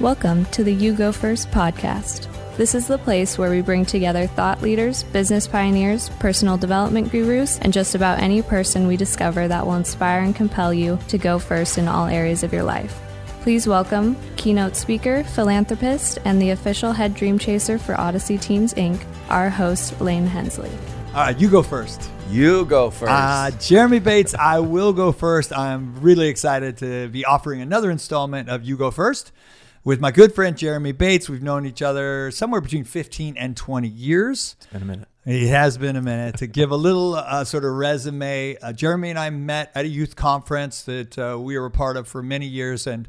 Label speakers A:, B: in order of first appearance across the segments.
A: Welcome to the You Go First podcast. This is the place where we bring together thought leaders, business pioneers, personal development gurus, and just about any person we discover that will inspire and compel you to go first in all areas of your life. Please welcome keynote speaker, philanthropist, and the official head dream chaser for Odyssey Teams, Inc., our host, Lane Hensley.
B: All right, you go first.
C: You go first.
B: Jeremy Bates, I will go first. I'm really excited to be offering another installment of You Go First with my good friend Jeremy Bates. We've known each other somewhere between 15 and 20 years.
C: It's been a minute.
B: It has been a minute. To give a little sort of resume, Jeremy and I met at a youth conference that we were a part of for many years, and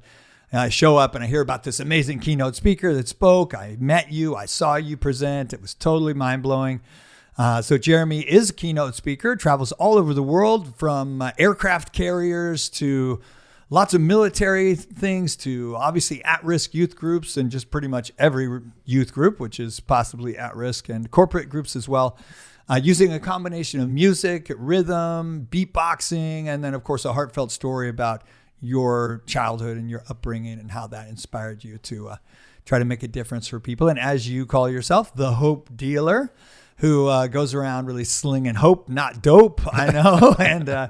B: I show up and I hear about this amazing keynote speaker that spoke. I met you. I saw you present. It was totally mind-blowing. So Jeremy is a keynote speaker, travels all over the world, from aircraft carriers to lots of military things to obviously at-risk youth groups and just pretty much every youth group, which is possibly at risk, and corporate groups as well, using a combination of music, rhythm, beatboxing, and then, of course, a heartfelt story about your childhood and your upbringing and how that inspired you to try to make a difference for people. And as you call yourself, the hope dealer, who goes around really slinging hope, not dope, I know,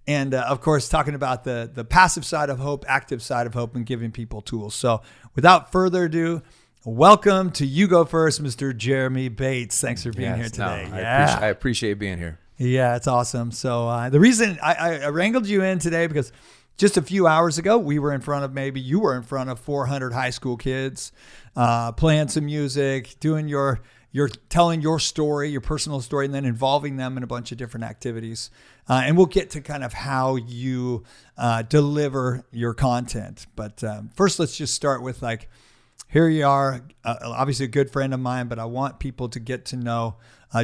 B: and of course, talking about the passive side of hope, active side of hope, and giving people tools. So without further ado, welcome to You Go First, Mr. Jeremy Bates. Thanks for being here today.
C: I appreciate being here.
B: Yeah, it's awesome. So the reason I wrangled you in today, because just a few hours ago, you were in front of 400 high school kids, playing some music, doing you're telling your story, your personal story, and then involving them in a bunch of different activities. And we'll get to kind of how you deliver your content. But first, let's just start with here you are, obviously a good friend of mine, but I want people to get to know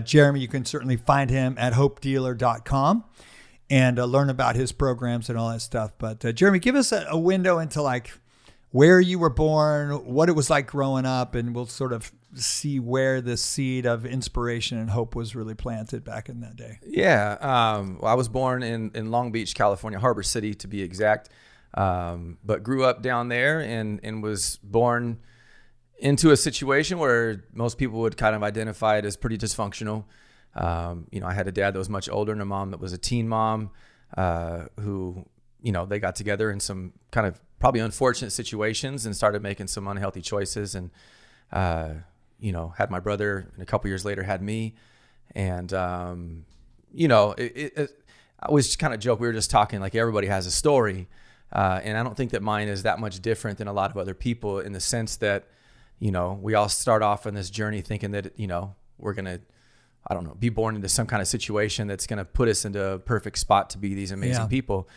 B: Jeremy. You can certainly find him at hopedealer.com and learn about his programs and all that stuff. But Jeremy, give us a window into where you were born, what it was like growing up, and we'll sort of see where the seed of inspiration and hope was really planted back in that day.
C: Yeah. Well, I was born in Long Beach, California, Harbor City to be exact, but grew up down there and was born into a situation where most people would kind of identify it as pretty dysfunctional. I had a dad that was much older and a mom that was a teen mom who, they got together in some kind of probably unfortunate situations and started making some unhealthy choices, and had my brother, and a couple years later had me. And, I always kind of joke, we were just talking, everybody has a story. And I don't think that mine is that much different than a lot of other people, in the sense that, we all start off on this journey thinking that, we're going to, be born into some kind of situation that's going to put us into a perfect spot to be these amazing people.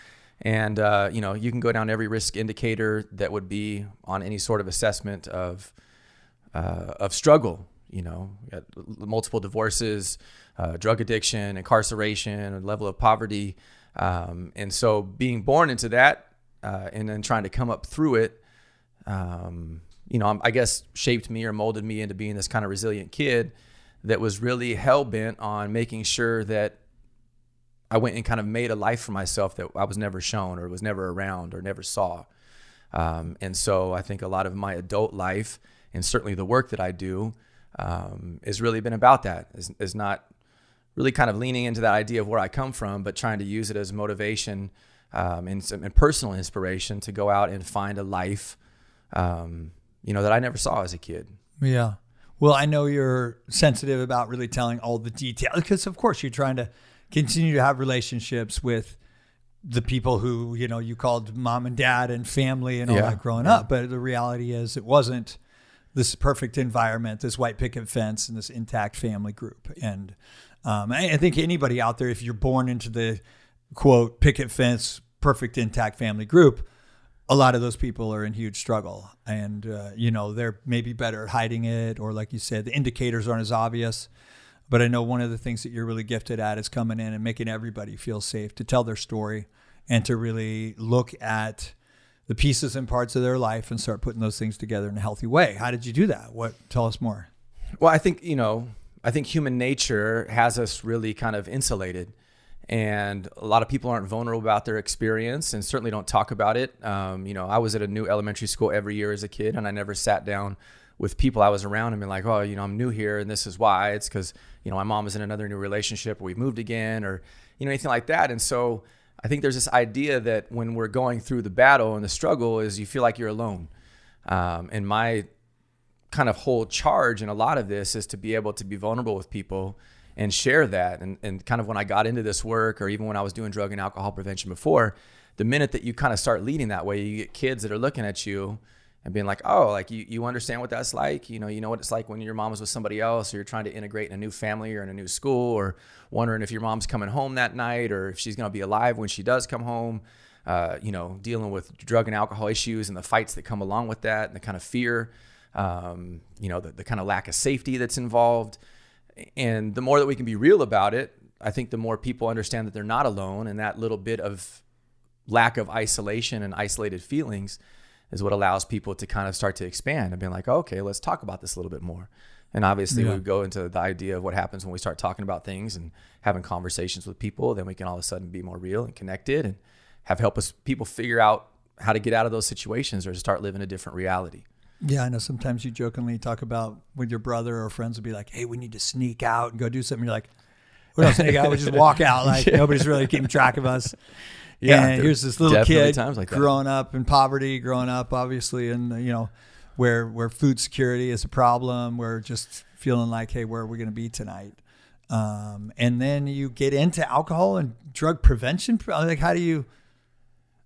C: And, you can go down every risk indicator that would be on any sort of assessment of struggle, multiple divorces, drug addiction, incarceration, level of poverty. And so being born into that, and then trying to come up through it, I guess shaped me or molded me into being this kind of resilient kid that was really hell-bent on making sure that I went and kind of made a life for myself that I was never shown or was never around or never saw. And so I think a lot of my adult life, and certainly the work that I do, has really been about that. Is not really kind of leaning into that idea of where I come from, but trying to use it as motivation and personal inspiration to go out and find a life, that I never saw as a kid.
B: Yeah. Well, I know you're sensitive about really telling all the details, because of course you're trying to continue to have relationships with the people who, you called mom and dad and family and all that growing up. But the reality is it wasn't this perfect environment, this white picket fence and this intact family group. And I think anybody out there, if you're born into the quote picket fence, perfect intact family group, a lot of those people are in huge struggle, and they're maybe better at hiding it, or like you said, the indicators aren't as obvious. But I know one of the things that you're really gifted at is coming in and making everybody feel safe to tell their story and to really look at the pieces and parts of their life and start putting those things together in a healthy way. How did you do that? Tell us more.
C: Well, I think human nature has us really kind of insulated. And a lot of people aren't vulnerable about their experience and certainly don't talk about it. I was at a new elementary school every year as a kid, and I never sat down with people I was around and been like, oh, I'm new here and this is why. It's because, my mom is in another new relationship, or we moved again, or, anything like that. And so I think there's this idea that when we're going through the battle and the struggle is you feel like you're alone. And my kind of whole charge in a lot of this is to be able to be vulnerable with people and share that. And kind of when I got into this work, or even when I was doing drug and alcohol prevention before, the minute that you kind of start leading that way, you get kids that are looking at you and being like, oh, like you understand what that's like. You know what it's like when your mom is with somebody else, or you're trying to integrate in a new family or in a new school, or wondering if your mom's coming home that night or if she's going to be alive when she does come home, dealing with drug and alcohol issues and the fights that come along with that, and the kind of fear, the kind of lack of safety that's involved. And the more that we can be real about it, I think the more people understand that they're not alone, and that little bit of lack of isolation and isolated feelings is what allows people to kind of start to expand and be like, oh, okay, let's talk about this a little bit more. And obviously we go into the idea of what happens when we start talking about things and having conversations with people, then we can all of a sudden be more real and connected and help people figure out how to get out of those situations or to start living a different reality.
B: Yeah, I know sometimes you jokingly talk about with your brother or friends would be like, hey, we need to sneak out and go do something. You're like, we don't sneak out, we just walk out. Like nobody's really keeping track of us. Yeah, and here's this little kid like growing up in poverty, growing up obviously in, where food security is a problem. We're just feeling like, hey, where are we going to be tonight? And then you get into alcohol and drug prevention. Like, how do you...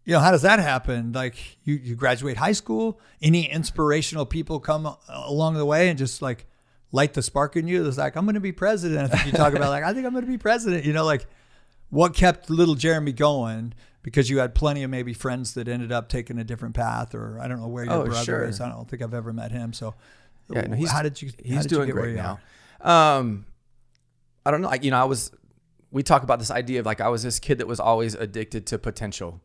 B: how does that happen? Like you graduate high school, any inspirational people come along the way and just like light the spark in you? It's like, I'm going to be president. I think you talk about like, I think I'm going to be president, like what kept little Jeremy going? Because you had plenty of maybe friends that ended up taking a different path, or I don't know where your brother is. I don't think I've ever met him. So how did you
C: he's
B: doing
C: you get great now. I don't know. We talk about this idea of like, I was this kid that was always addicted to potential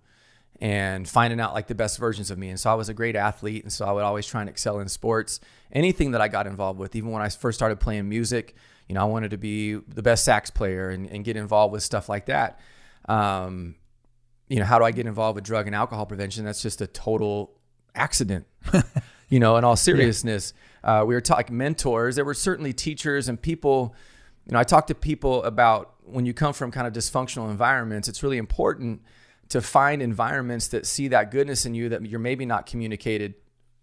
C: and finding out like the best versions of me. And so I was a great athlete. And so I would always try and excel in sports, anything that I got involved with. Even when I first started playing music, I wanted to be the best sax player and get involved with stuff like that. How do I get involved with drug and alcohol prevention? That's just a total accident, in all seriousness. We were talking mentors. There were certainly teachers and people, I talk to people about when you come from kind of dysfunctional environments, it's really important to find environments that see that goodness in you that you're maybe not communicated,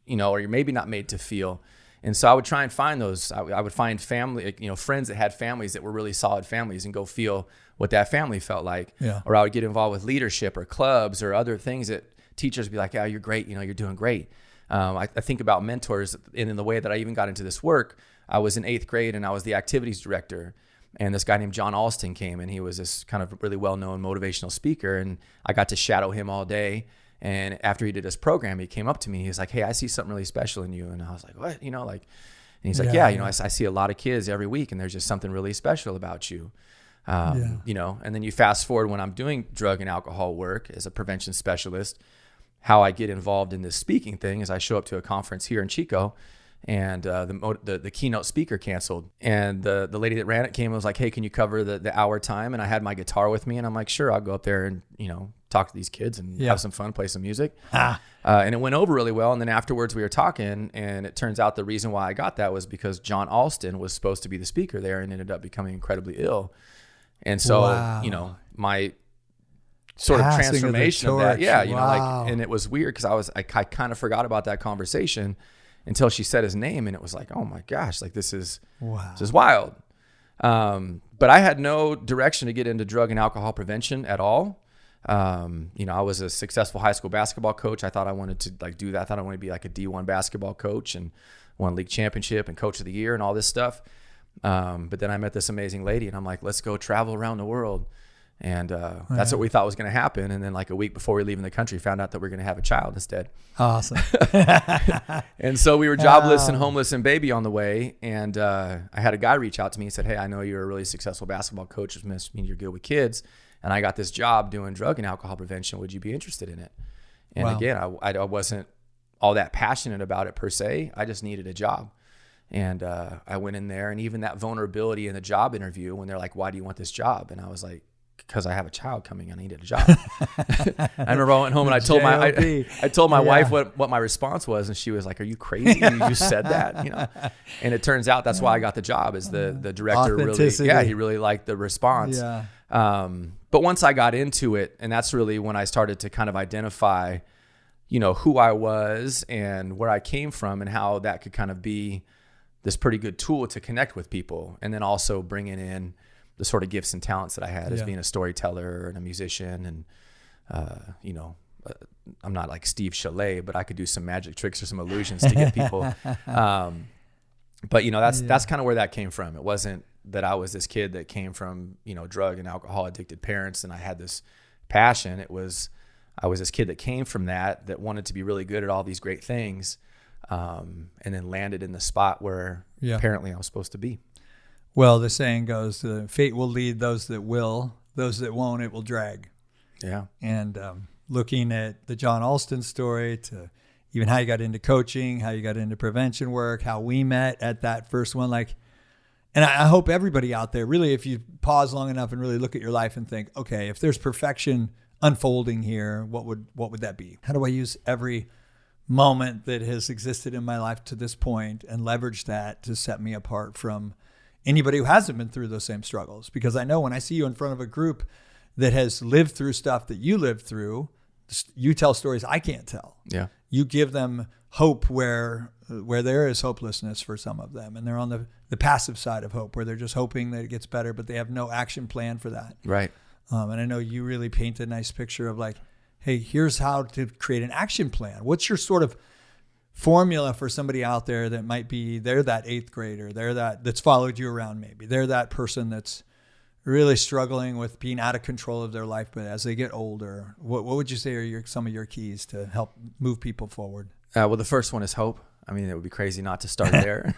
C: or you're maybe not made to feel. And so I would try and find those. I would find family, friends that had families that were really solid families and go feel what that family felt like. Yeah. Or I would get involved with leadership or clubs or other things that teachers would be like, yeah, you're great. You're doing great. I think about mentors, and in the way that I even got into this work, I was in 8th grade and I was the activities director. And this guy named John Alston came, and he was this kind of really well-known motivational speaker. And I got to shadow him all day. And after he did his program, he came up to me. He was like, hey, I see something really special in you. And I was like, what? And he's like, I see a lot of kids every week, and there's just something really special about you. And then you fast forward when I'm doing drug and alcohol work as a prevention specialist, how I get involved in this speaking thing is I show up to a conference here in Chico, and the keynote speaker canceled, and the lady that ran it came and was like, hey, can you cover the hour time? And I had my guitar with me, and I'm like, sure, I'll go up there and talk to these kids and have some fun, play some music. And it went over really well. And then afterwards we were talking, and it turns out the reason why I got that was because John Alston was supposed to be the speaker there and ended up becoming incredibly ill. And so my sort of transformation of that, and it was weird because I kind of forgot about that conversation until she said his name, and it was like, oh my gosh, like this is wild. But I had no direction to get into drug and alcohol prevention at all. I was a successful high school basketball coach. I thought I wanted to like do that. I thought I wanted to be like a D1 basketball coach and won league championship and coach of the year and all this stuff. But then I met this amazing lady, and I'm like, let's go travel around the world. And that's what we thought was going to happen. And then like a week before we leave in the country, found out that we're going to have a child instead. Awesome. And so we were jobless and homeless and baby on the way. And I had a guy reach out to me and said, hey, I know you're a really successful basketball coach, which means you're good with kids. And I got this job doing drug and alcohol prevention. Would you be interested in it? And again, I wasn't all that passionate about it per se. I just needed a job. And I went in there, and even that vulnerability in the job interview when they're like, why do you want this job? And I was like, because I have a child coming, I needed a job. I remember I went home and I told my wife what my response was, and she was like, "Are you crazy? You said that?" You know. And it turns out that's why I got the job. Is the director he really liked the response.
B: Yeah.
C: But once I got into it, and that's really when I started to kind of identify, you know, who I was and where I came from, and how that could kind of be this pretty good tool to connect with people, and then also bringing in the sort of gifts and talents that I had as being a storyteller and a musician. And, you know, I'm not like Steve Chalet, but I could do some magic tricks or some illusions to get people. But, you know, that's kind of where that came from. It wasn't that I was this kid that came from, you know, drug and alcohol addicted parents and I had this passion. I was this kid that came from that wanted to be really good at all these great things. And then landed in the spot where apparently I was supposed to be.
B: Well, the saying goes, fate will lead those that will, those that won't, it will drag. Yeah. And looking at the John Alston story to even how you got into coaching, how you got into prevention work, how we met at that first one, like, and I hope everybody out there, really, if you pause long enough and really look at your life and think, okay, if there's perfection unfolding here, what would that be? How do I use every moment that has existed in my life to this point and leverage that to set me apart from anybody who hasn't been through those same struggles? Because I know when I see you in front of a group that has lived through stuff that you lived through, you tell stories I can't tell.
C: Yeah.
B: You give them hope where there is hopelessness for some of them. And they're on the passive side of hope, where they're just hoping that it gets better, but they have no action plan for that.
C: Right.
B: And I know you really paint a nice picture of like, hey, here's how to create an action plan. What's your sort of formula for somebody out there that might be, they're that eighth grader, that's followed you around maybe. They're that person that's really struggling with being out of control of their life, but as they get older, what would you say are some of your keys to help move people forward?
C: Well, the first one is hope. I mean, it would be crazy not to start there.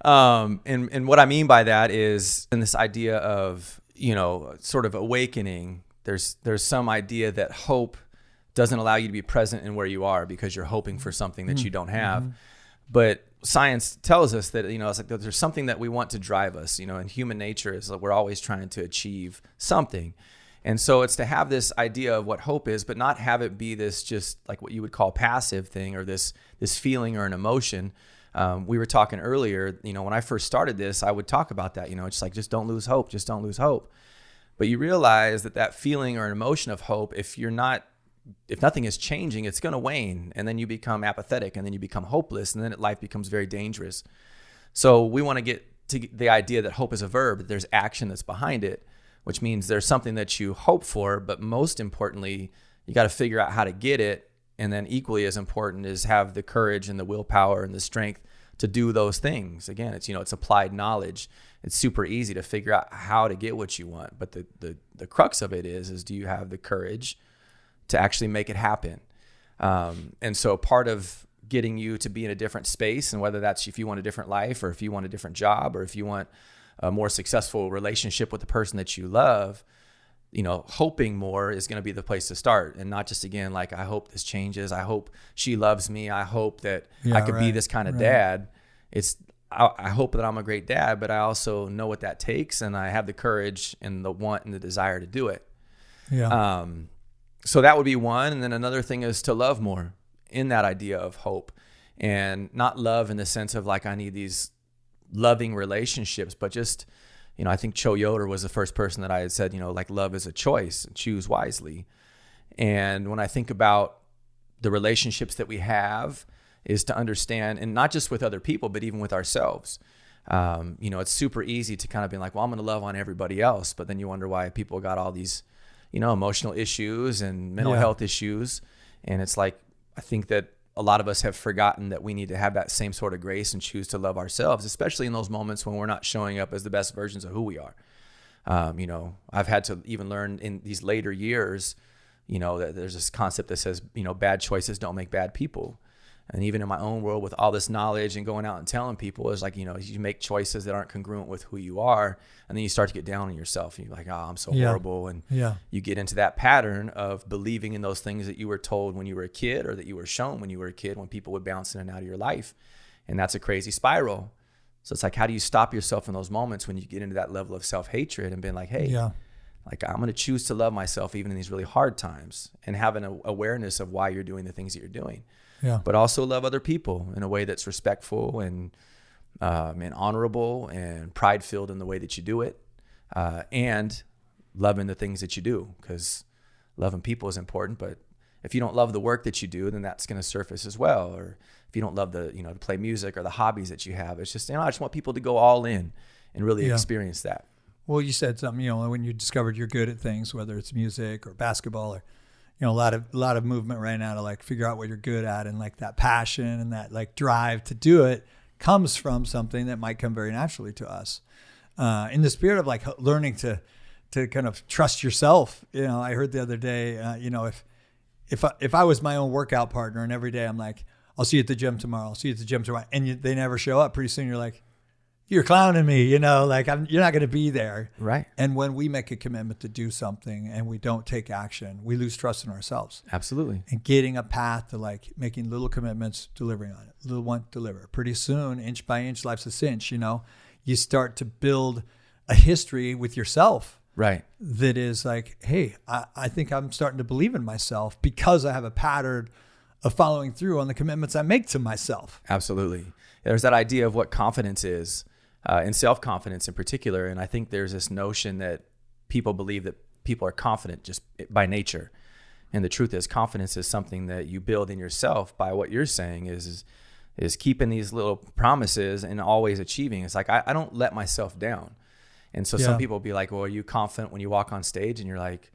C: And what I mean by that is in this idea of, you know, sort of awakening, there's some idea that hope doesn't allow you to be present in where you are because you're hoping for something that you don't have. Mm-hmm. But science tells us that, you know, it's like there's something that we want to drive us, you know, and human nature is that we're always trying to achieve something. And so it's to have this idea of what hope is, but not have it be this just like what you would call passive thing or this feeling or an emotion. We were talking earlier, you know, when I first started this, I would talk about that, you know, it's like, just don't lose hope, just don't lose hope. But you realize that feeling or an emotion of hope, if nothing is changing, it's going to wane, and then you become apathetic, and then you become hopeless, and then life becomes very dangerous. So we want to get to the idea that hope is a verb, that there's action that's behind it, which means there's something that you hope for, but most importantly, you got to figure out how to get it, and then equally as important is have the courage and the willpower and the strength to do those things. Again, it's, you know, it's applied knowledge. It's super easy to figure out how to get what you want, but the crux of it is do you have the courage to actually make it happen? And so part of getting you to be in a different space, and whether that's if you want a different life or if you want a different job or if you want a more successful relationship with the person that you love, you know, hoping more is going to be the place to start. And not just, again, like, I hope this changes. I hope she loves me. I hope that I could be this kind of dad. I hope that I'm a great dad, but I also know what that takes, and I have the courage and the want and the desire to do it. Yeah. So that would be one. And then another thing is to love more in that idea of hope, and not love in the sense of like, I need these loving relationships, but just, you know, I think Cho Yoder was the first person that I had said, you know, like, love is a choice, choose wisely. And when I think about the relationships that we have, is to understand, and not just with other people, but even with ourselves. You know, it's super easy to kind of be like, well, I'm going to love on everybody else. But then you wonder why people got all these, you know, emotional issues and mental health issues. And it's like, I think that a lot of us have forgotten that we need to have that same sort of grace and choose to love ourselves, especially in those moments when we're not showing up as the best versions of who we are. You know, I've had to even learn in these later years, you know, that there's this concept that says, you know, bad choices don't make bad people. And even in my own world, with all this knowledge and going out and telling people, it's like, you know, you make choices that aren't congruent with who you are. And then you start to get down on yourself. And you're like, oh, I'm so horrible. And you get into that pattern of believing in those things that you were told when you were a kid, or that you were shown when you were a kid, when people would bounce in and out of your life. And that's a crazy spiral. So it's like, how do you stop yourself in those moments when you get into that level of self-hatred and being like, hey, Like, I'm going to choose to love myself even in these really hard times, and have an awareness of why you're doing the things that you're doing.
B: Yeah.
C: But also love other people in a way that's respectful and honorable and pride-filled in the way that you do it, and loving the things that you do, because loving people is important. But if you don't love the work that you do, then that's going to surface as well. Or if you don't love to play music or the hobbies that you have, it's just, I just want people to go all in and really experience that.
B: Well, you said something, when you discovered you're good at things, whether it's music or basketball or, a lot of movement right now to like figure out what you're good at, and like that passion and that like drive to do it comes from something that might come very naturally to us. In the spirit of like learning to kind of trust yourself. I heard the other day, if I was my own workout partner and every day I'm like, I'll see you at the gym tomorrow. I'll see you at the gym tomorrow. And they never show up. Pretty soon you're like, you're clowning me, you're not going to be there.
C: Right.
B: And when we make a commitment to do something and we don't take action, we lose trust in ourselves.
C: Absolutely.
B: And getting a path to like making little commitments, delivering on it, little one, deliver. Pretty soon, inch by inch, life's a cinch, you start to build a history with yourself.
C: Right.
B: That is like, hey, I think I'm starting to believe in myself because I have a pattern of following through on the commitments I make to myself.
C: Absolutely. There's that idea of what confidence is. And self-confidence in particular. And I think there's this notion that people believe that people are confident just by nature. And the truth is, confidence is something that you build in yourself by what you're saying is keeping these little promises and always achieving. It's like, I don't let myself down. And so some people will be like, well, are you confident when you walk on stage? And you're like,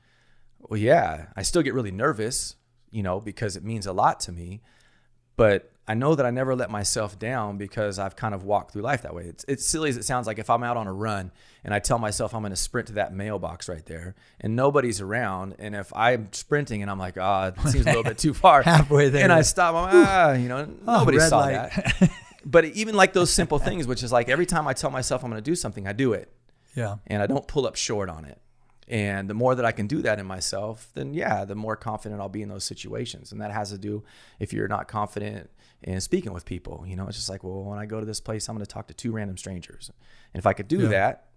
C: well, yeah, I still get really nervous, because it means a lot to me. But I know that I never let myself down because I've kind of walked through life that way. It's silly as it sounds. Like if I'm out on a run and I tell myself I'm going to sprint to that mailbox right there and nobody's around, and if I'm sprinting and I'm like, it seems a little bit too far,
B: halfway there,
C: and I stop, nobody saw
B: light.
C: that. But even like those simple things, which is like every time I tell myself I'm going to do something, I do it.
B: Yeah. And
C: I don't pull up short on it. And the more that I can do that in myself, then the more confident I'll be in those situations. And that has to do, if you're not confident in speaking with people, it's just like, well, when I go to this place, I'm going to talk to 2 random strangers. And if I could do that,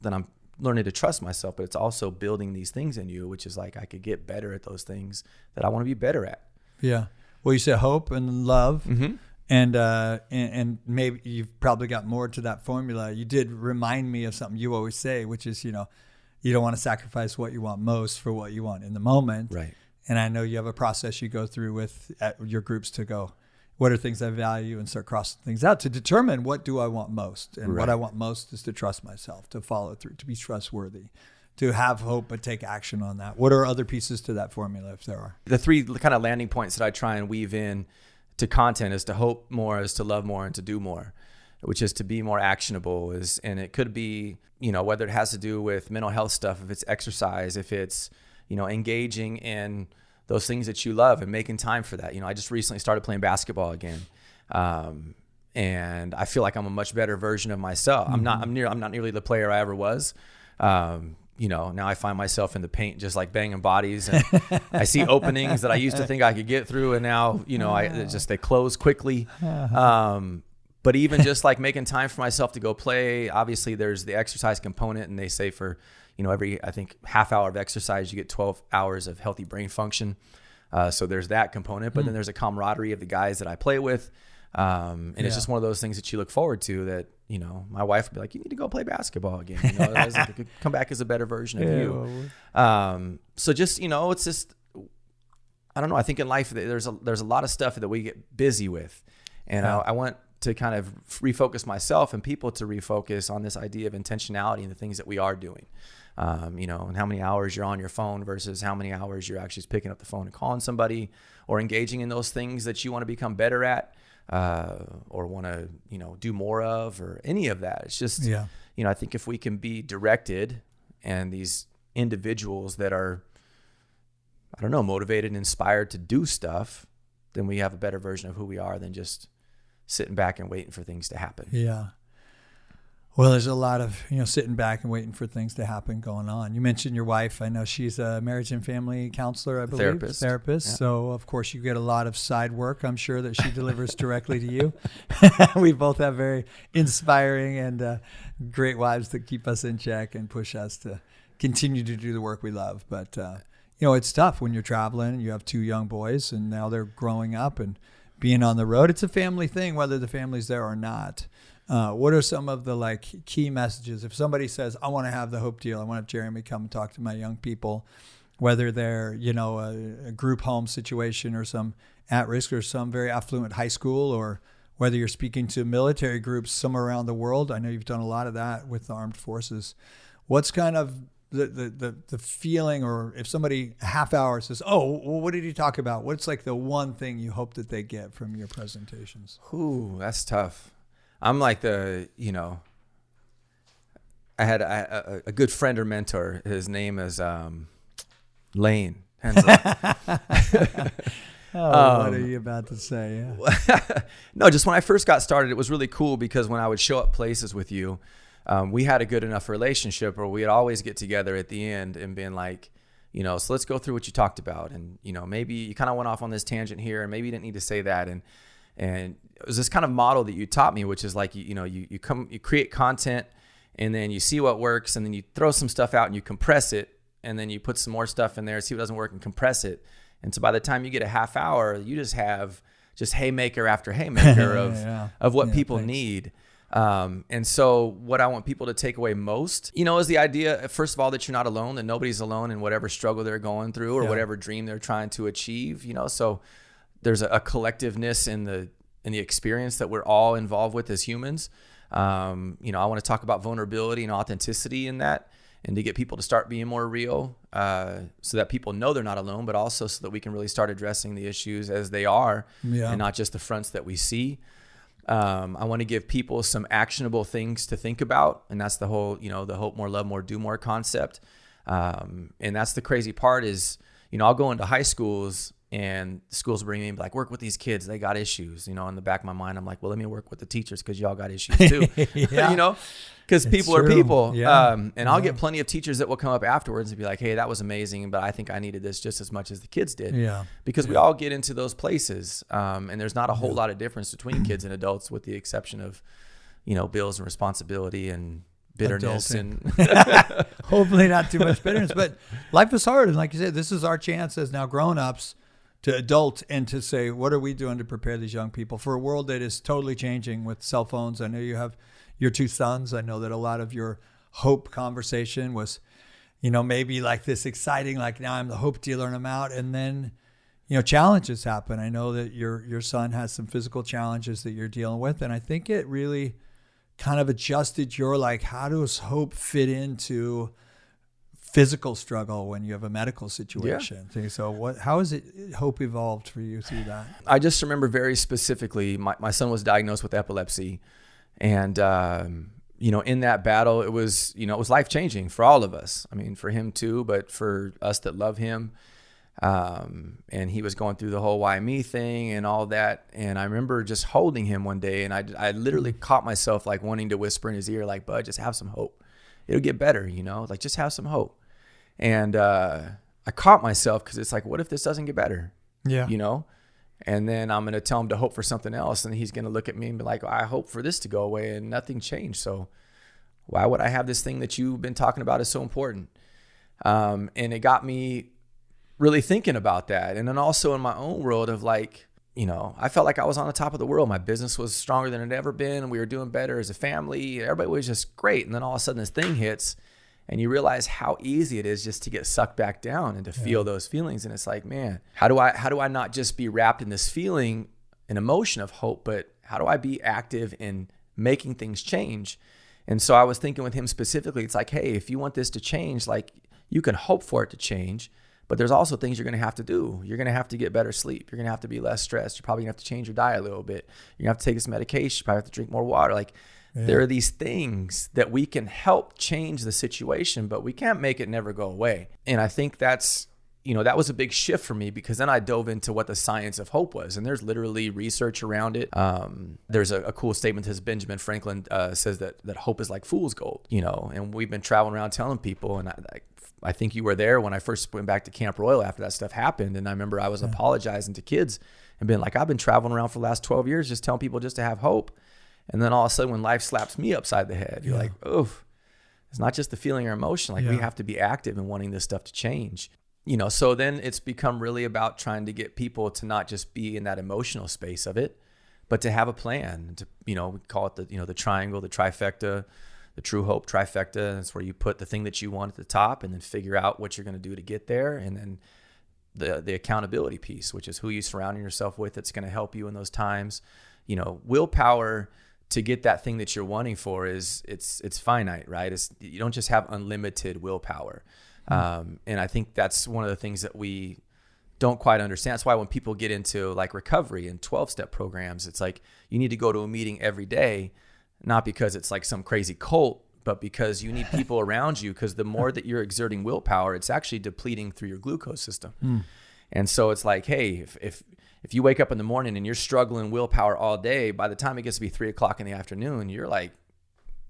C: then I'm learning to trust myself. But it's also building these things in you, which is like, I could get better at those things that I want to be better at.
B: Yeah. Well, you said hope and love.
C: Mm-hmm.
B: And maybe you've probably got more to that formula. You did remind me of something you always say, which is, you don't want to sacrifice what you want most for what you want in the moment.
C: Right.
B: And I know you have a process you go through with your groups to go, what are things I value, and start crossing things out to determine what do I want most. And what I want most is to trust myself, to follow through, to be trustworthy, to have hope, but take action on that. What are other pieces to that formula, if there are?
C: The 3 kind of landing points that I try and weave in to content is to hope more, is to love more, and to do more, which is to be more actionable. And it could be, whether it has to do with mental health stuff, if it's exercise, if it's, engaging in those things that you love and making time for that. I just recently started playing basketball again. And I feel like I'm a much better version of myself.
B: Mm-hmm.
C: I'm not nearly the player I ever was. Now I find myself in the paint, just like banging bodies, and I see openings that I used to think I could get through. And now, they close quickly. But even just like making time for myself to go play, obviously there's the exercise component, and they say for, every, I think, half hour of exercise, you get 12 hours of healthy brain function. So there's that component, but then there's a camaraderie of the guys that I play with. And it's just one of those things that you look forward to that, my wife would be like, you need to go play basketball again. It could come back as a better version of you. So just, it's just, I don't know. I think in life, there's a lot of stuff that we get busy with. And I want to kind of refocus myself and people to refocus on this idea of intentionality and the things that we are doing. And how many hours you're on your phone versus how many hours you're actually picking up the phone and calling somebody, or engaging in those things that you want to become better at, or want to, do more of, or any of that. It's just, I think if we can be directed, and these individuals that are, motivated and inspired to do stuff, then we have a better version of who we are than just sitting back and waiting for things to happen. Yeah.
B: Well, there's a lot of, sitting back and waiting for things to happen going on. You mentioned your wife. I know she's a marriage and family counselor, I believe. Therapist. Yeah. So, of course, you get a lot of side work, I'm sure, that she delivers directly to you. We both have very inspiring and great wives that keep us in check and push us to continue to do the work we love. But, you know, it's tough when you're traveling and you have 2 young boys and now they're growing up and being on the road. It's a family thing, whether the family's there or not. What are some of the like key messages? If somebody says, I want to have the Hope Deal, I want to have Jeremy come and talk to my young people, whether they're, you know, a group home situation or some at risk or some very affluent high school, or whether you're speaking to military groups somewhere around the world. I know you've done a lot of that with the armed forces. What's kind of the feeling, or if somebody a half hour says, oh, well, what did he talk about? What's like the one thing you hope that they get from your presentations?
C: Ooh, that's tough. I'm like I had a good friend or mentor. His name is Lane.
B: What are you about to say? Yeah.
C: No, just when I first got started, it was really cool because when I would show up places with you, we had a good enough relationship where we'd always get together at the end and being like, you know, so let's go through what you talked about. And, you know, maybe you kind of went off on this tangent here and maybe you didn't need to say that. And it was this kind of model that you taught me, which is like, you create content and then you see what works and then you throw some stuff out and you compress it. And then you put some more stuff in there, see what doesn't work and compress it. And so by the time you get a half hour, you just have just haymaker after haymaker of what people need. And so what I want people to take away most, you know, is the idea, first of all, that you're not alone, that nobody's alone in whatever struggle they're going through or whatever dream they're trying to achieve, you know. So there's a collectiveness in the experience that we're all involved with as humans. You know, I want to talk about vulnerability and authenticity in that, and to get people to start being more real, so that people know they're not alone, but also so that we can really start addressing the issues as they are and not just the fronts that we see. I want to give people some actionable things to think about. And that's the whole, you know, the hope more, love more, do more concept. And that's the crazy part is, you know, I'll go into high schools and schools bring me and be like, work with these kids. They got issues, you know, in the back of my mind. I'm like, well, let me work with the teachers because y'all got issues too, you know, because people are people. And I'll get plenty of teachers that will come up afterwards and be like, hey, that was amazing, but I think I needed this just as much as the kids did. Because we all get into those places. And there's not a whole lot of difference between kids and adults with the exception of, you know, bills and responsibility and bitterness and
B: hopefully not too much bitterness, but life is hard. And like you said, this is our chance as now grown-ups to adult and to say, what are we doing to prepare these young people for a world that is totally changing with cell phones? I know you have your 2 sons. I know that a lot of your hope conversation was, you know, maybe like this exciting, like now I'm the hope dealer and I'm out. And then, you know, challenges happen. I know that your son has some physical challenges that you're dealing with. And I think it really kind of adjusted your, like, how does hope fit into physical struggle when you have a medical situation? So how has hope evolved for you through that?
C: I just remember very specifically, my son was diagnosed with epilepsy, and you know, in that battle, it was life-changing for all of us. I mean, for him too, but for us that love him. And he was going through the whole why me thing and all that. And I remember just holding him one day, and I literally caught myself like wanting to whisper in his ear, like, bud, just have some hope. It'll get better, you know, like just have some hope. And I caught myself because it's like, what if this doesn't get better? Yeah. You know? And then I'm going to tell him to hope for something else. And he's going to look at me and be like, I hope for this to go away, and nothing changed. So why would I have this thing that you've been talking about is so important? And it got me really thinking about that. And then also in my own world of like, you know, I felt like I was on the top of the world. My business was stronger than it had ever been. We were doing better as a family. Everybody was just great. And then all of a sudden this thing hits, and you realize how easy it is just to get sucked back down and to feel those feelings. And it's like, man, how do I not just be wrapped in this feeling and emotion of hope, but how do I be active in making things change? And so I was thinking with him specifically, it's like, hey, if you want this to change, like you can hope for it to change, but there's also things you're going to have to do. You're going to have to get better sleep. You're going to have to be less stressed. You're probably going to have to change your diet a little bit. You're going to have to take this medication. You probably have to drink more water. Like there are these things that we can help change the situation, but we can't make it never go away. And I think that's, you know, that was a big shift for me, because then I dove into what the science of hope was. And there's literally research around it. There's a cool statement that Benjamin Franklin says that hope is like fool's gold, you know, and we've been traveling around telling people, and I think you were there when I first went back to Camp Royal after that stuff happened. And I remember I was apologizing to kids and being like, I've been traveling around for the last 12 years just telling people just to have hope. And then all of a sudden when life slaps me upside the head, you're like, oof. It's not just the feeling or emotion. Like we have to be active in wanting this stuff to change. So then it's become really about trying to get people to not just be in that emotional space of it, but to have a plan. To, we call it the triangle, the trifecta, the True Hope trifecta. That's where you put the thing that you want at the top and then figure out what you're going to do to get there. And then the accountability piece, which is who you surrounding yourself with that's going to help you in those times. Willpower to get that thing that you're wanting for it's finite, right? You don't just have unlimited willpower. And I think that's one of the things that we don't quite understand. That's why when people get into like recovery and 12-step programs, it's like you need to go to a meeting every day, not because it's like some crazy cult, but because you need people around you, because the more that you're exerting willpower, it's actually depleting through your glucose system. And so it's like, hey, if you wake up in the morning and you're struggling willpower all day, by the time it gets to be 3:00 in the afternoon, you're like,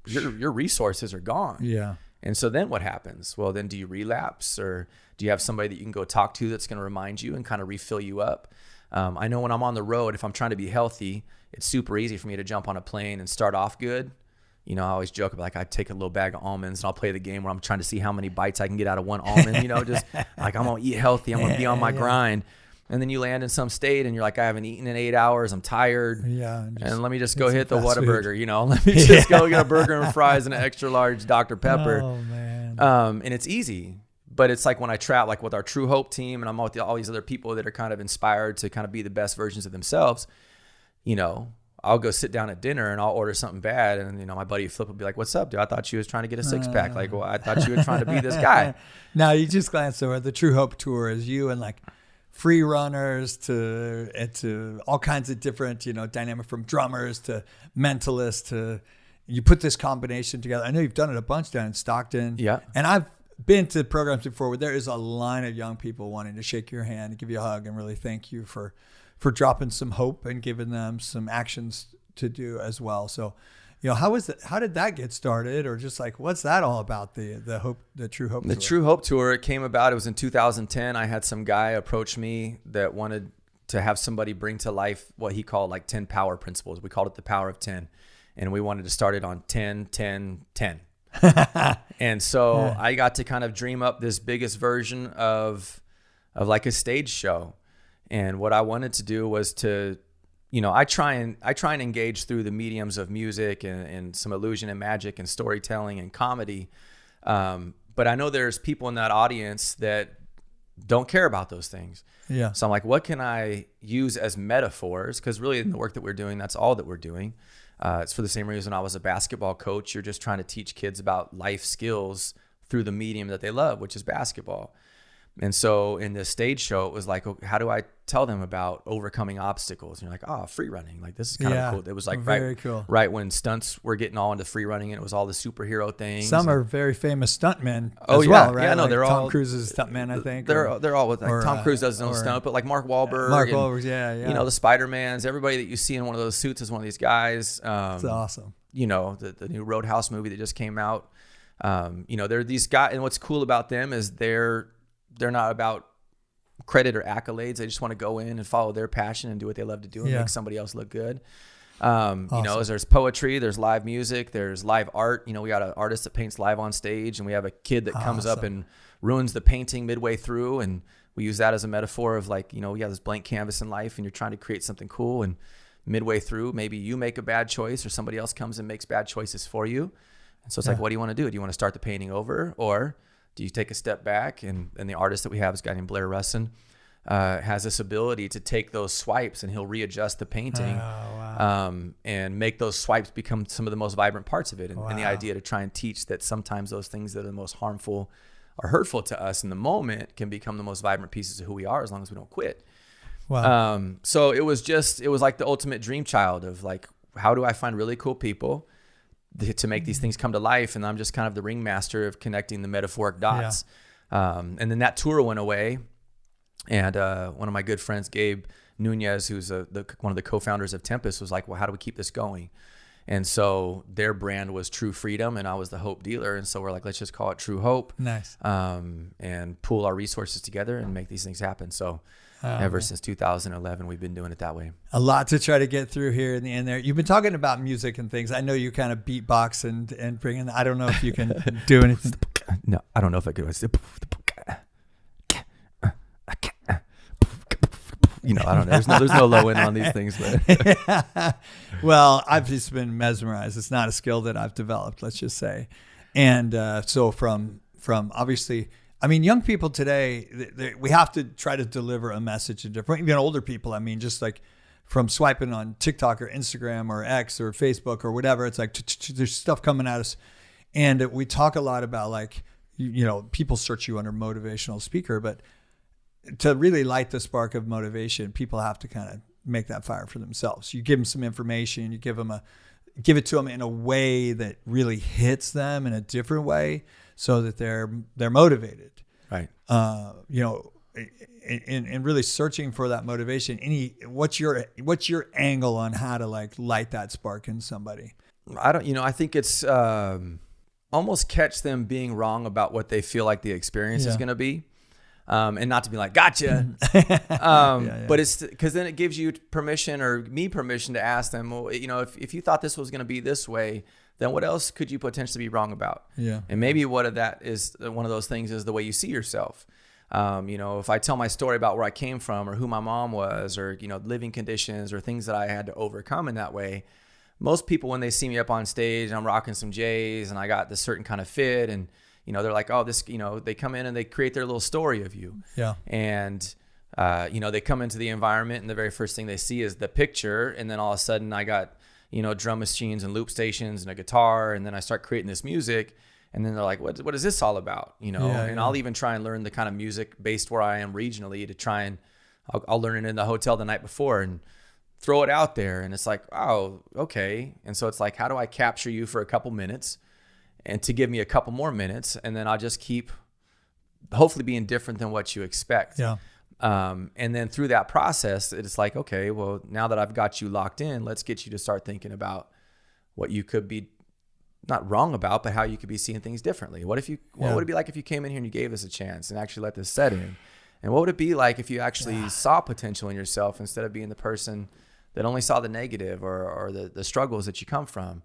C: your resources are gone.
B: Yeah.
C: And so then what happens? Well, then do you relapse, or do you have somebody that you can go talk to that's going to remind you and kind of refill you up? I know when I'm on the road, if I'm trying to be healthy, it's super easy for me to jump on a plane and start off good. I always joke about, like, I take a little bag of almonds and I'll play the game where I'm trying to see how many bites I can get out of one almond, just like I'm going to eat healthy. I'm going to be on my grind. And then you land in some state and you're like, I haven't eaten in 8 hours. I'm tired. Yeah. And let me just go hit the Whataburger, Let me just go get a burger and fries and an extra large Dr. Pepper.
B: Oh, man.
C: And it's easy. But it's like when I travel, like with our True Hope team, and I'm with all these other people that are kind of inspired to kind of be the best versions of themselves, I'll go sit down at dinner and I'll order something bad. And, my buddy Flip will be like, what's up, dude? I thought you was trying to get a 6-pack. Like, well, I thought you were trying to be this guy.
B: Now, you just glanced over the True Hope Tour is you and like free runners to all kinds of different, dynamic, from drummers to mentalists to, you put this combination together. I know you've done it a bunch down in Stockton.
C: Yeah.
B: And I've been to programs before where there is a line of young people wanting to shake your hand and give you a hug and really thank you for dropping some hope and giving them some actions to do as well. So, how did that get started, or just like, what's that all about? The True Hope Tour?
C: The True Hope Tour, it came about, it was in 2010. I had some guy approach me that wanted to have somebody bring to life what he called like 10 power principles. We called it the power of 10. And we wanted to start it on 10, 10, 10. And so I got to kind of dream up this biggest version of like a stage show. And what I wanted to do was to, I try and engage through the mediums of music and some illusion and magic and storytelling and comedy. But I know there's people in that audience that don't care about those things.
B: Yeah.
C: So I'm like, what can I use as metaphors? Because really in the work that we're doing, that's all that we're doing. It's for the same reason I was a basketball coach. You're just trying to teach kids about life skills through the medium that they love, which is basketball. And so in the stage show, it was like, how do I tell them about overcoming obstacles? And you're like, free running. Like, this is kind of cool. It was like
B: cool.
C: Right when stunts were getting all into free running and it was all the superhero things.
B: Some are very famous stuntmen as well, right?
C: Yeah, no,
B: like
C: they're
B: Tom
C: all
B: Cruise's stuntmen, I think.
C: They're all with, like, Tom Cruise does his own stunt, but like Mark Wahlberg.
B: Yeah.
C: The Spider-Mans, everybody that you see in one of those suits is one of these guys.
B: It's awesome.
C: The new Roadhouse movie that just came out. They're these guys, and what's cool about them is they're not about credit or accolades. They just want to go in and follow their passion and do what they love to do and make somebody else look good. Awesome. There's poetry, there's live music, there's live art. We got an artist that paints live on stage, and we have a kid that comes up and ruins the painting midway through. And we use that as a metaphor of like, we got this blank canvas in life and you're trying to create something cool. And midway through, maybe you make a bad choice or somebody else comes and makes bad choices for you. And so it's like, what do you want to do? Do you want to start the painting over, or do you take a step back? And the artist that we have is a guy named Blair Russin, has this ability to take those swipes and he'll readjust the painting and make those swipes become some of the most vibrant parts of it. And the idea to try and teach that sometimes those things that are the most harmful or hurtful to us in the moment can become the most vibrant pieces of who we are as long as we don't quit. Wow. So it was like the ultimate dream child of like, how do I find really cool people to make these things come to life? And I'm just kind of the ringmaster of connecting the metaphoric dots. And then that tour went away. And one of my good friends, Gabe Nunez, who's one of the co-founders of Tempest, was like, well, how do we keep this going? And so their brand was True Freedom, and I was the Hope dealer. And so we're like, let's just call it True Hope.
B: Nice.
C: And pool our resources together and make these things happen. So ever since 2011. We've been doing it that way.
B: A lot to try to get through here in the end there. You've been talking about music and things. I know you kind of beatbox and bring in, I don't know if you can do anything.
C: No, I don't know if I could. I don't know. There's no low end on these things. But.
B: Well, I've just been mesmerized. It's not a skill that I've developed, let's just say. And so from obviously, I mean, young people today, we have to try to deliver a message to different, even older people. I mean, just like from swiping on TikTok or Instagram or X or Facebook or whatever, it's like there's stuff coming at us. And we talk a lot about like, people search you under motivational speaker, but to really light the spark of motivation, people have to kind of make that fire for themselves. You give them some information, you give it to them in a way that really hits them in a different way, so that they're motivated.
C: Right.
B: In really searching for that motivation. What's your angle on how to like light that spark in somebody?
C: I think it's almost catch them being wrong about what they feel like the experience is going to be. And not to be like, gotcha. But it's because then it gives you permission, or me permission, to ask them, well, if you thought this was going to be this way, then what else could you potentially be wrong about?
B: Yeah.
C: And maybe one of those things is the way you see yourself. If I tell my story about where I came from, or who my mom was, or, living conditions, or things that I had to overcome in that way, most people, when they see me up on stage and I'm rocking some J's and I got this certain kind of fit, and they're like, oh, this, they come in and they create their little story of you.
B: Yeah.
C: And, they come into the environment and the very first thing they see is the picture. And then all of a sudden I got, drum machines and loop stations and a guitar. And then I start creating this music. And then they're like, what is this all about? I'll even try and learn the kind of music based where I am regionally to try and I'll learn it in the hotel the night before and throw it out there. And it's like, oh, okay. And so it's like, how do I capture you for a couple minutes? And to give me a couple more minutes, and then I'll just keep hopefully being different than what you expect.
B: Yeah.
C: And then through that process, it's like, okay, well, now that I've got you locked in, let's get you to start thinking about what you could be not wrong about, but how you could be seeing things differently. What would it be like if you came in here and you gave us a chance and actually let this set in? And what would it be like if you actually saw potential in yourself instead of being the person that only saw the negative or the struggles that you come from?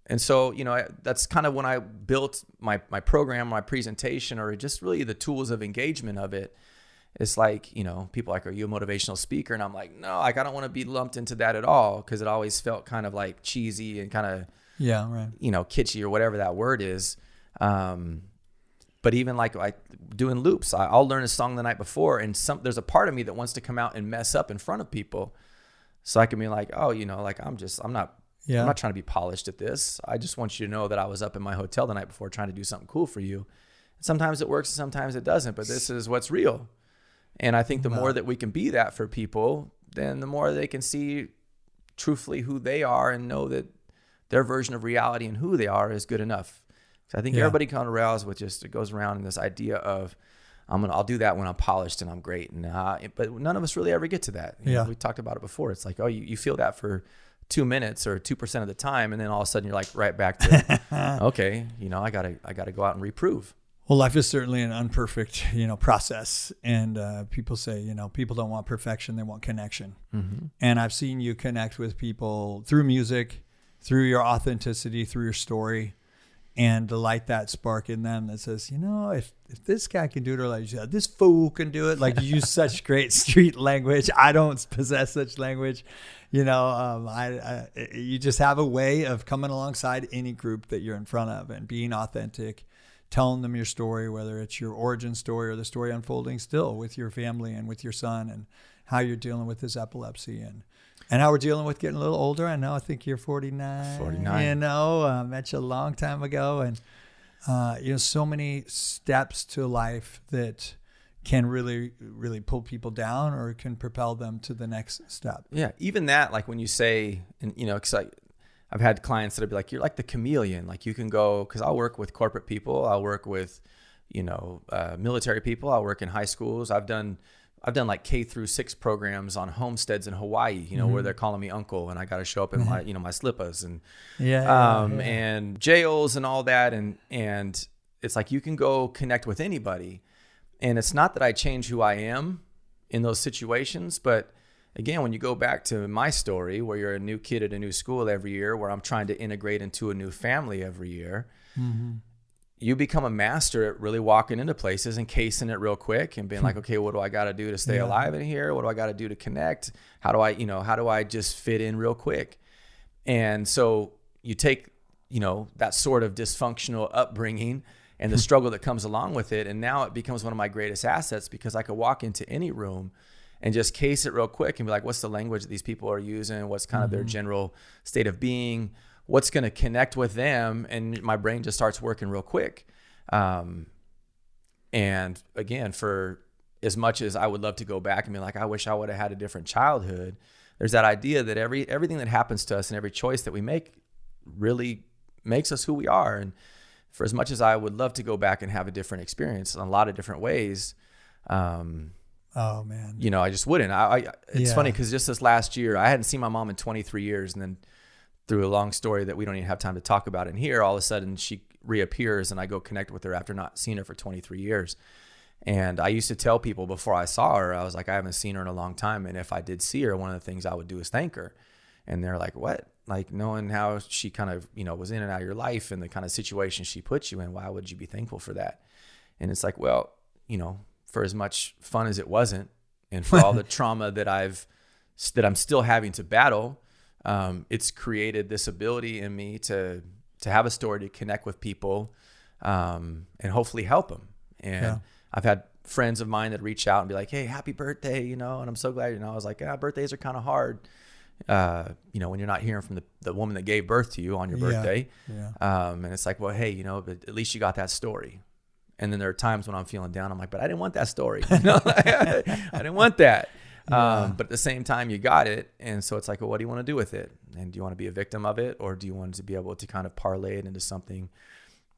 C: And so, that's kind of when I built my program, my presentation, or just really the tools of engagement of it. It's like, people are like, are you a motivational speaker? And I'm like, no, I don't want to be lumped into that at all, because it always felt kind of like cheesy and kind of, kitschy, or whatever that word is. But even like doing loops, I'll learn a song the night before, and there's a part of me that wants to come out and mess up in front of people, so I can be like, oh, I'm not trying to be polished at this. I just want you to know that I was up in my hotel the night before trying to do something cool for you. Sometimes it works and sometimes it doesn't, but this is what's real. And I think the more that we can be that for people, then the more they can see truthfully who they are and know that their version of reality and who they are is good enough. So I think everybody kind of rails with it goes around in this idea of, I'll do that when I'm polished and I'm great. But none of us really ever get to that. We talked about it before. It's like, oh, you feel that for 2 minutes or 2% of the time, and then all of a sudden you're like right back to okay, I gotta go out and reprove.
B: Well, life is certainly an unperfect process, and people say people don't want perfection, they want connection. Mm-hmm. And I've seen you connect with people through music, through your authenticity, through your story, and to light that spark in them that says, if this guy can do it, or like you said, this fool can do it. Like, you use such great street language. I don't possess such language. You just have a way of coming alongside any group that you're in front of and being authentic, telling them your story, whether it's your origin story or the story unfolding still with your family and with your son, and how you're dealing with this epilepsy and how we're dealing with getting a little older. I think you're 49.
C: 49.
B: Met you a long time ago, and so many steps to life that can really, really pull people down or can propel them to the next step.
C: Yeah, even that, like when you say, and because I've had clients that'll be like, you're like the chameleon. Like, you can go, because I'll work with corporate people, I'll work with, military people, I'll work in high schools. I've done like K-6 programs on homesteads in Hawaii, where they're calling me uncle, and I got to show up in my, my slippas and and jails and all that, and it's like you can go connect with anybody. And it's not that I change who I am. in those situations. But again, when you go back to my story, where you're a new kid at a new school every year, where I'm trying to integrate into a new family every year, you become a master at really walking into places and casing it real quick and being like, okay, what do I got to do to stay alive in here? What do I got to do to connect? How do I just fit in real quick? And so you take, that sort of dysfunctional upbringing and the struggle that comes along with it. And now it becomes one of my greatest assets, because I could walk into any room and just case it real quick and be like, what's the language that these people are using? What's kind of their general state of being? What's going to connect with them? And my brain just starts working real quick. And again, for as much as I would love to go back and be like, I wish I would have had a different childhood, there's that idea that everything that happens to us and every choice that we make really makes us who we are. And for as much as I would love to go back and have a different experience in a lot of different ways, oh man, I just wouldn't. It's funny, because just this last year, I hadn't seen my mom in 23 years. And then through a long story that we don't even have time to talk about in here, all of a sudden she reappears and I go connect with her after not seeing her for 23 years. And I used to tell people before I saw her, I was like, I haven't seen her in a long time. And if I did see her, one of the things I would do is thank her. And they're like, what? Like, knowing how she kind of, was in and out of your life and the kind of situation she put you in, why would you be thankful for that? And it's like, well, for as much fun as it wasn't, and for all the trauma that I'm still having to battle, it's created this ability in me to have a story to connect with people, and hopefully help them. And I've had friends of mine that reach out and be like, hey, happy birthday, and I'm so glad, I was like, birthdays are kind of hard, when you're not hearing from the woman that gave birth to you on your birthday. And it's like, well, hey, but at least you got that story. And then there are times when I'm feeling down, I'm like, but I didn't want that story. I didn't want that. But at the same time, you got it. And so it's like, well, what do you want to do with it? And do you want to be a victim of it? Or do you want to be able to kind of parlay it into something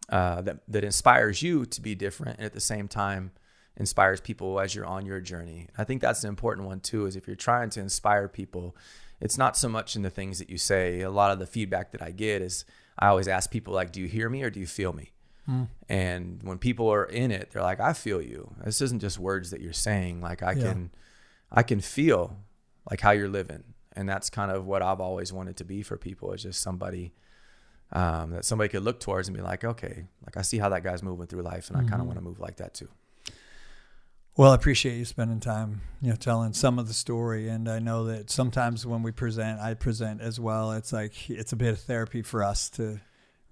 C: that inspires you to be different, and at the same time inspires people as you're on your journey? I think that's an important one too, is if you're trying to inspire people, it's not so much in the things that you say. A lot of the feedback that I get is, I always ask people, like, do you hear me or do you feel me? And when people are in it, they're like, I feel you. This isn't just words that you're saying. Like, I can feel like how you're living. And that's kind of what I've always wanted to be for people, is just somebody that somebody could look towards and be like, okay, like, I see how that guy's moving through life, and I kind of want to move like that too.
B: Well, I appreciate you spending time, telling some of the story. And I know that sometimes when I present as well, it's like, it's a bit of therapy for us to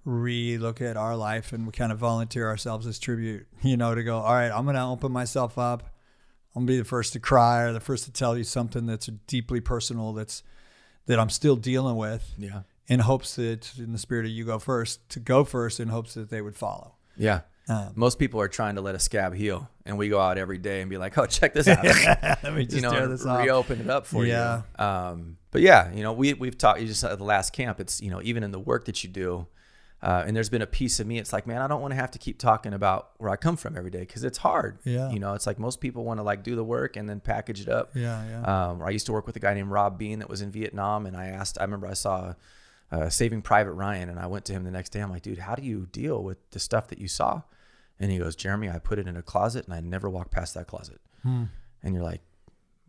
B: re-look at our life, and we kind of volunteer ourselves as tribute, to go, all right, I'm going to open myself up. I'm going to be the first to cry, or the first to tell you something that's deeply personal, that I'm still dealing with. Yeah. In hopes that, in the spirit of you go first, in hopes that they would follow. Yeah.
C: Most people are trying to let a scab heal, and we go out every day and be like, oh, check this out.
B: Let me just tear this off.
C: Reopen it up for you. But yeah, we've talked, you just at the last camp, it's, even in the work that you do, and there's been a piece of me, it's like, man, I don't want to have to keep talking about where I come from every day, because it's hard. Yeah. It's like most people want to like do the work and then package it up. I used to work with a guy named Rob Bean that was in Vietnam, and I remember I saw Saving Private Ryan, and I went to him the next day. I'm like, dude, how do you deal with the stuff that you saw? And he goes, Jeremy, I put it in a closet, and I never walk past that closet. And you're like,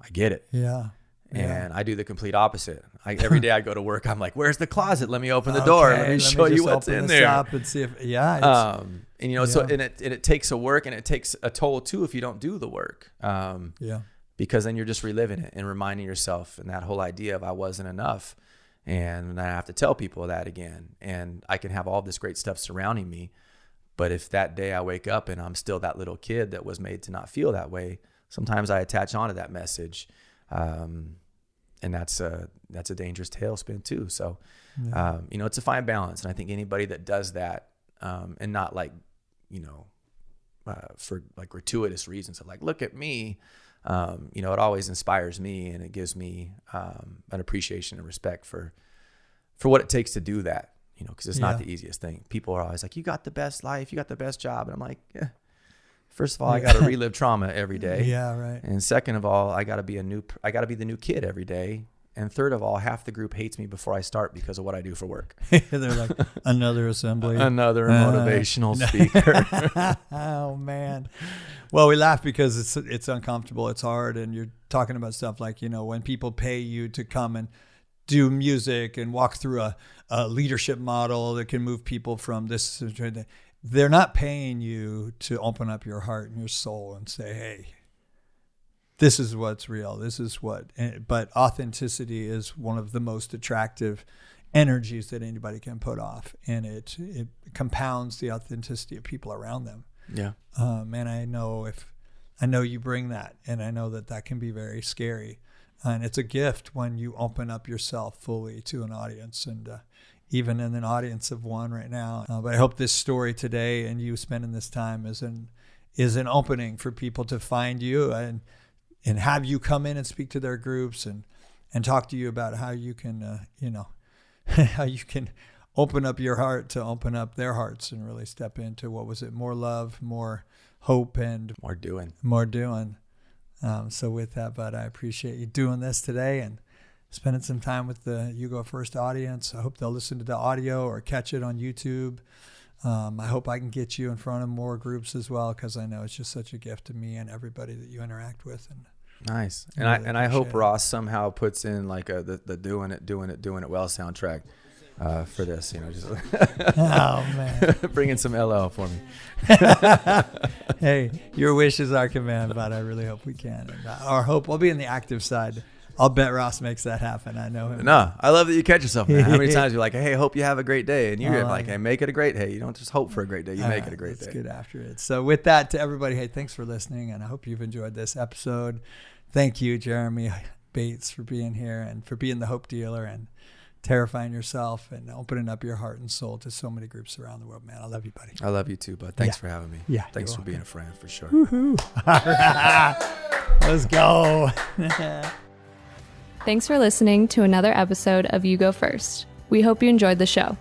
C: I get it. Yeah. And I do the complete opposite. Every day I go to work, I'm like, where's the closet? Let me open the door. Let me show you what's in there.
B: And see if,
C: so it takes a work, and it takes a toll too if you don't do the work. Because then you're just reliving it and reminding yourself, and that whole idea of I wasn't enough. And I have to tell people that again. And I can have all this great stuff surrounding me, but if that day I wake up and I'm still that little kid that was made to not feel that way, sometimes I attach onto that message. And that's a dangerous tailspin too. So, it's a fine balance. And I think anybody that does that, and not like, for like gratuitous reasons of like, look at me, it always inspires me, and it gives me, an appreciation and respect for what it takes to do that, because it's not the easiest thing. People are always like, you got the best life, you got the best job. And I'm like, yeah. First of all, I got to relive trauma every day. Yeah, right. And second of all, I got to be the new kid every day. And third of all, half the group hates me before I start because of what I do for work.
B: They're like, another assembly.
C: Another motivational speaker.
B: Oh, man. Well, we laugh because it's uncomfortable. It's hard. And you're talking about stuff like, when people pay you to come and do music and walk through a leadership model that can move people from this. They're not paying you to open up your heart and your soul and say, hey, this is what's real. This is what, but authenticity is one of the most attractive energies that anybody can put off. And it compounds the authenticity of people around them.
C: Yeah.
B: And I know you bring that, and I know that can be very scary. And it's a gift when you open up yourself fully to an audience, and even in an audience of one right now. But I hope this story today and you spending this time is an opening for people to find you and have you come in and speak to their groups and talk to you about how you can, how you can open up your heart to open up their hearts and really step into, more love, more hope, and
C: more doing.
B: So with that, bud, I appreciate you doing this today and spending some time with the You Go First audience. I hope they'll listen to the audio or catch it on YouTube. I hope I can get you in front of more groups as well, because I know it's just such a gift to me and everybody that you interact with. And
C: nice. And I hope Ross somehow puts in like the doing it well soundtrack for this, just
B: oh man,
C: bring in some LL for me.
B: Hey, your wish is our command, but I really hope we can. And our hope, we'll be in the active side. I'll bet Ross makes that happen. I know him.
C: No, I love that you catch yourself, man. How many times you're like, hey, hope you have a great day. And you're like, hey, make it a great day. You don't just hope for a great day. You make it a great day.
B: Let's get after it. So with that, to everybody, hey, thanks for listening. And I hope you've enjoyed this episode. Thank you, Jeremy Bates, for being here and for being the hope dealer and terrifying yourself and opening up your heart and soul to so many groups around the world, man. I love you, buddy.
C: I love you too, bud. Thanks for having me.
B: Yeah.
C: Thanks for being a friend, for sure.
B: Woohoo. All right. Let's go.
A: Thanks for listening to another episode of You Go First. We hope you enjoyed the show.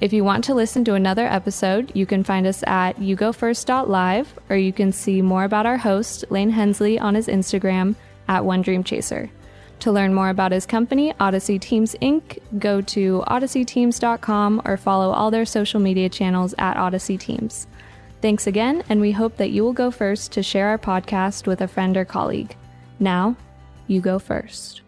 A: If you want to listen to another episode, you can find us at yougofirst.live, or you can see more about our host, Lane Hensley, on his Instagram at OneDreamChaser. To learn more about his company, Odyssey Teams Inc., go to odysseyteams.com or follow all their social media channels at Odyssey Teams. Thanks again, and we hope that you will go first to share our podcast with a friend or colleague. Now, you go first.